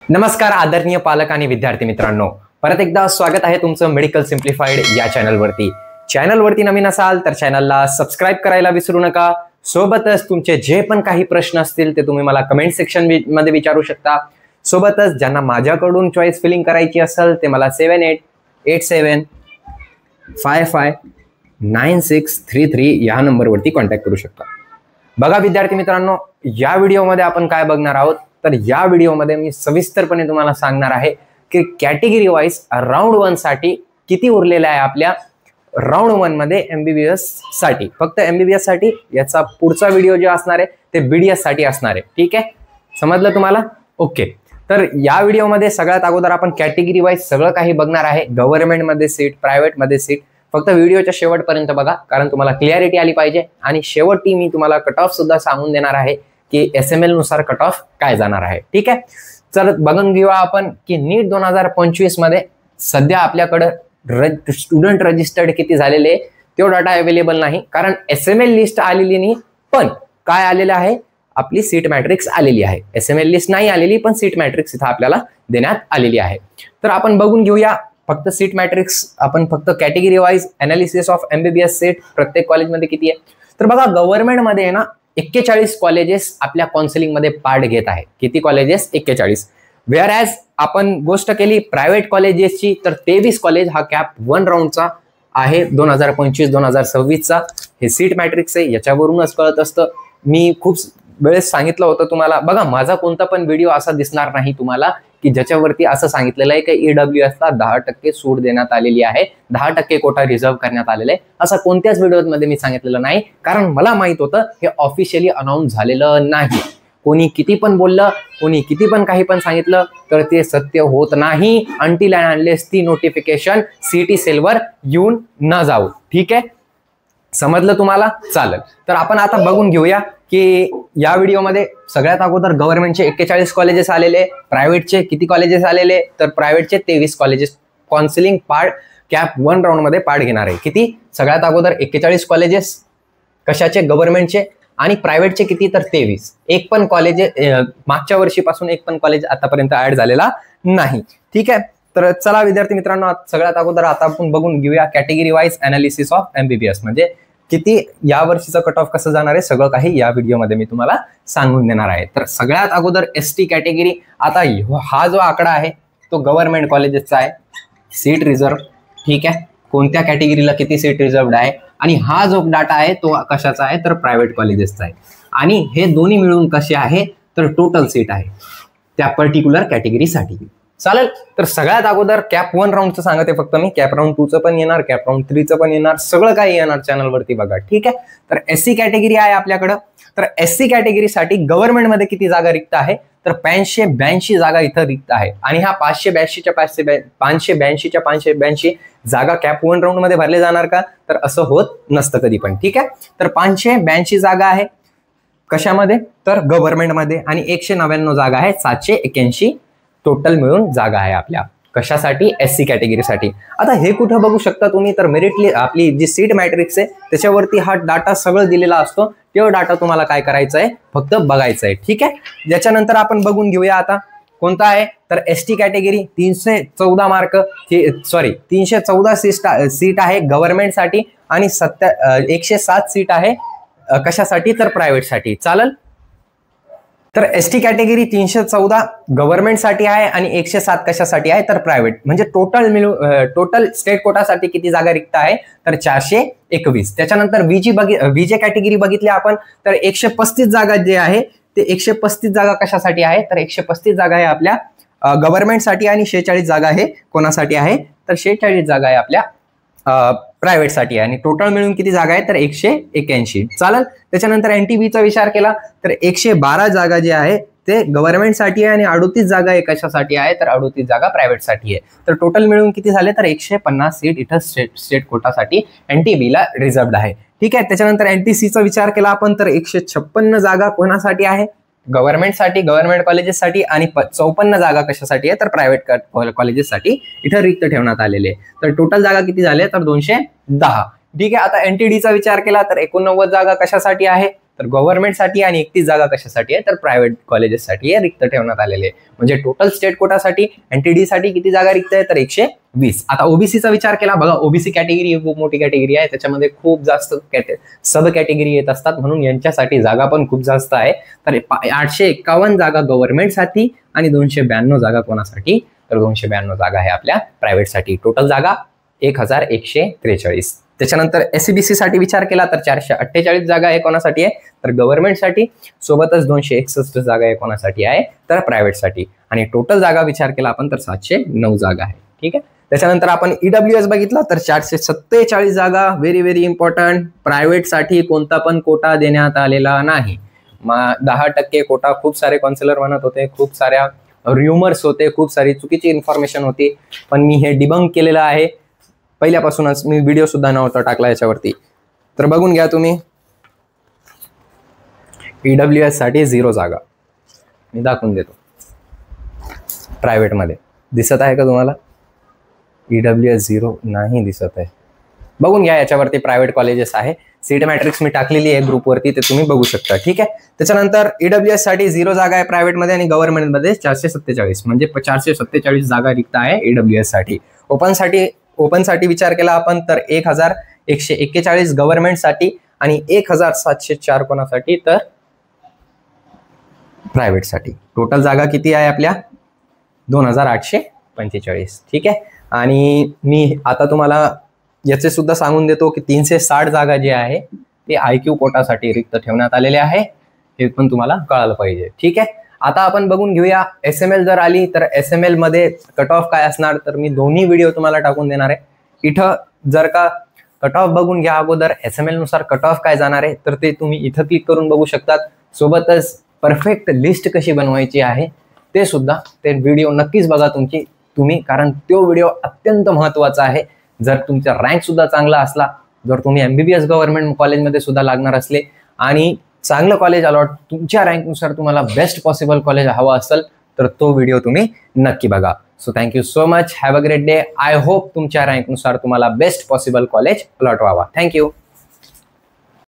नमस्कार आदरणीय पालक आणि विद्यार्थी मित्रांनो, परत एकदा स्वागत आहे तुमचं मेडिकल सिम्प्लिफाईड या चॅनलवरती नवीन असाल तर चॅनलला सबस्क्राईब करायला विसरू नका। सोबतच तुमचे जे पण काही प्रश्न असतील ते तुम्ही मला कमेंट सेक्शन मध्ये विचारू शकता। सोबतच ज्यांना माझ्याकडून चॉईस फिलिंग करायची असेल ते मला 7887559633 या नंबरवरती कॉन्टॅक्ट करू शकता। बघा विद्यार्थी मित्रांनो, या व्हिडिओमध्ये आपण काय बघणार आहोत तर या व्हिडिओमध्ये मी सविस्तरपणे तुम्हाला सांगणार आहे की कॅटेगरी वाईज राउंड 1 साठी किती उरलेले आहे आपल्या राउंड 1 मध्ये एमबीबीएस साठी। फक्त एमबीबीएस साठी, याचा पुढचा व्हिडिओ जो असणार आहे ते बीडीएस साठी असणार आहे। ठीक आहे, समजलं तुम्हाला? ओके, तर या व्हिडिओमध्ये सगळ्यात अगोदर आपण कॅटेगरी वाईज सगळं काही बघणार आहे। गव्हर्नमेंट मध्ये सीट, प्रायव्हेट मध्ये सीट। फक्त व्हिडिओच्या शेवटपर्यंत बघा, कारण तुम्हाला क्लिअरिटी आली पाहिजे। आणि शेवटी मी तुम्हाला कट ऑफ सुद्धा सांगून देणार आहे की एसएमएल नुसार कट ऑफ काय जाणार आहे। ठीक आहे, चल बघून घेऊया आपण की नीट 2025 मध्ये सध्या आपल्याकडे स्टुडंट रजिस्टर्ड किती झालेले तो डाटा अवेलेबल नाही, कारण एसएमएल लिस्ट आलेली नाही, पण काय आलेलं आहे आपली सीट मॅट्रिक्स आलेली आहे। एसएमएल लिस्ट नाही आलेली, पण सीट मॅट्रिक्स इथं आपल्याला देण्यात आलेली आहे। तर आपण बघून घेऊया फक्त सीट मॅट्रिक्स, आपण फक्त category wise analysis of MBBS seat प्रत्येक कॉलेजमध्ये किती आहे। तर बघा, गव्हर्नमेंट मध्ये ना 41 कॉलेजेस आपल्या काउन्सिलिंग मध्ये पार्ट घेत आहे। किती कॉलेजेस? 41। वेअर ॲज आपण गोष्ट केली प्रायव्हेट कॉलेजेसची तर 23 कॉलेज हा कॅप 1 राऊंडचा आहे 2025-2026चा। हे सीट मॅट्रिक्स आहे, याच्यावरूनच कळत असतं। मी खूप वेळेस सांगितलं होतं तुम्हाला, बघा माझा कोणता पण व्हिडिओ असा दिसणार नाही तुम्हाला की ज्याच्यावरती असं सांगितलेलं आहे की ईडब्ल्यूएसला 10% सूट देण्यात आलेली आहे, 10% कोटा रिझर्व्ह करण्यात आलेला आहे, असं कोणत्याच व्हिडिओमध्ये मी सांगितलेलं नाही। कारण मला माहित होतं हे ऑफिशियली अनाऊन्स झालेलं नाही। कोणी किती पण बोललं, कोणी किती पण काही पण सांगितलं तर ते सत्य होत नाही अंटिल अँड अनलेस ती नोटिफिकेशन सीटी सेलवर येऊन न जाऊ। ठीक आहे, समजलं तुम्हाला? चालेल, तर आपण आता बघून घेऊया की या व्हिडिओमध्ये सगळ्यात अगोदर गव्हर्नमेंटचे 41 कॉलेजेस आलेले, प्रायव्हेटचे किती कॉलेजेस आलेले तर प्रायव्हेटचे 23 colleges counselling part cap 1 round मध्ये पार्ट घेणार आहे। किती? सगळ्यात अगोदर 41 कॉलेजेस कशाचे? गव्हर्नमेंटचे। आणि प्रायव्हेटचे किती तर 23। एक पण कॉलेज मागच्या वर्षीपासून एक पण कॉलेज आतापर्यंत ऍड झालेला नाही। ठीक आहे, तर चला विद्यार्थी मित्रांनो, सगळ्यात अगोदर आता आपण बघून घेऊया category wise analysis of MBBS म्हणजे किती या वर्षीचं कट ऑफ कसं जाणार आहे सगळं काही या व्हिडिओमध्ये मी तुम्हाला सांगून देणार आहे। तर सगळ्यात अगोदर एसटी कॅटेगरी, आता हा जो आकडा आहे तो गव्हर्नमेंट कॉलेजेसचा आहे, सीट रिझर्व। ठीक आहे, कोणत्या कॅटेगरीला किती सीट रिझर्वड आहे, आणि हा जो डाटा आहे तो कशाचा आहे तर प्रायव्हेट कॉलेजेसचा आहे। आणि हे दोन्ही मिळून कसे आहे तर टोटल सीट आहे त्या पर्टिक्युलर कॅटेगरीसाठी। चालेल, तर सगळ्यात अगोदर कॅप 1 राऊंडचं सांगते फक्त मी, कॅप राऊंड 2चं पण येणार, कॅप राऊंड 3चं पण येणार, सगळं काही येणार चॅनलवरती बघा। ठीक आहे, तर एससी कॅटेगरी आहे आपल्याकडं। तर एससी कॅटेगरीसाठी गव्हर्नमेंटमध्ये किती जागा रिक्त आहे तर 582 जागा इथं रिक्त आहे। आणि ह्या 582च्या 582 कॅप 1 राऊंड मध्ये भरले जाणार का तर असं होत नसतं कधी पण। ठीक आहे, तर 582 जागा आहे कशामध्ये तर गव्हर्नमेंटमध्ये, आणि 199 जागा आहे, 781 टोटल मिळून जागा आहे आपल्या कशासाठी एससी कॅटेगरीसाठी। आता हे कुठं बघू शकता तुम्ही तर मेरिट आपली जी सीट मॅट्रिक्स आहे त्याच्यावरती हा डाटा सगळं दिलेला असतो। तो डाटा तुम्हाला काय करायचा आहे फक्त बघायचा आहे। ठीक आहे, ज्याच्यानंतर आपण बघून घेऊया आता कोणता आहे तर एसटी कॅटेगरी 314 मार्क 314 सीट आहे गव्हर्नमेंटसाठी, आणि 107 सीट आहे कशासाठी तर प्रायव्हेटसाठी। चालेल, तर एसटी कॅटेगरी 314 गव्हर्नमेंटसाठी आहे आणि 107 कशासाठी आहे तर प्रायव्हेट। म्हणजे टोटल स्टेट कोटासाठी किती जागा रिक्त आहे तर 421। त्याच्यानंतर व्हीजे कॅटेगरी बघितली आपण तर 135 जागा जे आहे ते 135 जागा कशासाठी आहे तर 135 जागा आहे आपल्या गव्हर्नमेंटसाठी, आणि 46 जागा आहे कोणासाठी आहे तर 46 जागा आहे आपल्या प्रायव्हेटसाठी, आणि टोटल मिळून किती जागा आहे तर 181। चालेल, त्याच्यानंतर एनटीबीचा विचार केला तर 112 जागा जे आहे ते गव्हर्नमेंटसाठी आहे, आणि 38 जागा कशासाठी आहे तर 38 जागा प्रायव्हेटसाठी आहे। तर टोटल मिळून किती झाले तर 150 सीट इथं स्टेट कोटासाठी एनटीबीला रिझर्व्ड आहे। ठीक आहे, त्याच्यानंतर एनटीसीचा विचार केला आपण तर 156 जागा कोणासाठी आहे गव्हर्नमेंटसाठी, गव्हर्नमेंट कॉलेजेससाठी, आणि 54 जागा कशासाठी आहे तर प्रायव्हेट कॉलेजेससाठी इथं रिक्त ठेवण्यात आलेले आहे। तर टोटल जागा किती झाले तर 210। ठीक आहे, आता एनटीडीचा विचार केला तर 89 जागा कशासाठी आहे तर गव्हर्नमेंटसाठी आणि 31 जागा कशासाठी आहे तर प्रायव्हेट कॉलेजेससाठी रिक्त ठेवण्यात आलेले आहे. म्हणजे टोटल स्टेट कोटासाठी NTD साठी किती जागा रिक्त आहे तर 120. आता ओबीसीचा विचार केला बघा, ओबीसी कॅटेगरी ही खूप मोठी कॅटेगरी आहे, त्याच्यामध्ये खूप जास्त सब कॅटेगरी येत असतात, म्हणून यांच्यासाठी जागा पण खूप जास्त आहे. तर 851 जागा गव्हर्नमेंटसाठी आणि 292 जागा कोणासाठी तर 292 जागा आहे आपल्या प्रायव्हेटसाठी. टोटल जागा 1143. त्याच्यानंतर SCBC साठी विचार केला तर 448 जागा आहे कोणासाठी आहे तर गव्हर्नमेंटसाठी, सोबतच 261 जागा आहे कोणासाठी आहे तर प्रायव्हेटसाठी, आणि टोटल जागा विचार केला आपण तर 709 जागा आहे. ठीक आहे. त्याच्यानंतर आपण EWS बघितला तर 447 जागा. Very very important. प्रायव्हेटसाठी कोणता पण कोटा देण्यात आलेला नाही. 10% कोटा खूप सारे काउन्सिलर म्हणत होते, खूप साऱ्या र्युमर्स होते, खूप सारी चुकीची इन्फॉर्मेशन होती, पण मी हे डिबंक केलेलं आहे. पहिल्यापासूनच मी व्हिडिओ सुद्धा नव्हता टाकला याच्यावरती, तर बघून घ्या तुम्ही. EWS साठी 0 जागा मी दाखवून देतो. प्रायव्हेटमध्ये दिसत आहे का तुम्हाला? EWS 0 नाही दिसत आहे. बघून घ्या याच्यावरती प्रायव्हेट कॉलेजेस आहे. सीट मॅट्रिक्स मी टाकलेली आहे ग्रुपवरती, ते तुम्ही बघू शकता. ठीक आहे. त्याच्यानंतर EWS साठी 0 जागा आहे प्रायव्हेटमध्ये आणि गव्हर्नमेंटमध्ये 447, म्हणजे 447 जागा रिक्त आहे EWS साठी. ओपनसाठी विचार केला आपण तर 1141 गव्हर्नमेंटसाठी आणि 1704 कोणासाठी तर प्रायव्हेटसाठी. टोटल जागा किती आहे आपल्या 2845. ठीक आहे. आणि मी आता तुम्हाला याचे सुद्धा सांगून देतो की 360 जागा जे आहे ते IQ कोटासाठी रिक्त ठेवण्यात आलेले आहे, हे पण तुम्हाला कळालं पाहिजे. ठीक आहे. आता आपण बघून घेऊया SML जर आली तर SML मध्ये कट ऑफ काय असणार, तर मी दोन्ही व्हिडिओ तुम्हाला टाकून देणार आहे. इथं जर का कट ऑफ बघून घ्या अगोदर, SML नुसार कट ऑफ काय जाणार आहे तर ते तुम्ही इथं क्लिक करून बघू शकतात. सोबतच परफेक्ट लिस्ट कशी बनवायची आहे ते सुद्धा, ते व्हिडिओ नक्कीच बघा तुम्ही, कारण तो व्हिडिओ अत्यंत महत्त्वाचा आहे. जर तुमचा रँक सुद्धा चांगला असला, जर तुम्ही MBBS गव्हर्नमेंट कॉलेजमध्ये सुद्धा लागणार असले आणि चांगलं कॉलेज अलॉट तुमच्या रँकनुसार तुम्हाला बेस्ट पॉसिबल कॉलेज हवं असेल तर तो व्हिडिओ तुम्ही नक्की बघा. So thank you so much. Have a great day. I hope तुमच्या रँकनुसार तुम्हाला बेस्ट पॉसिबल कॉलेज अलॉट व्हावा. थँक्यू.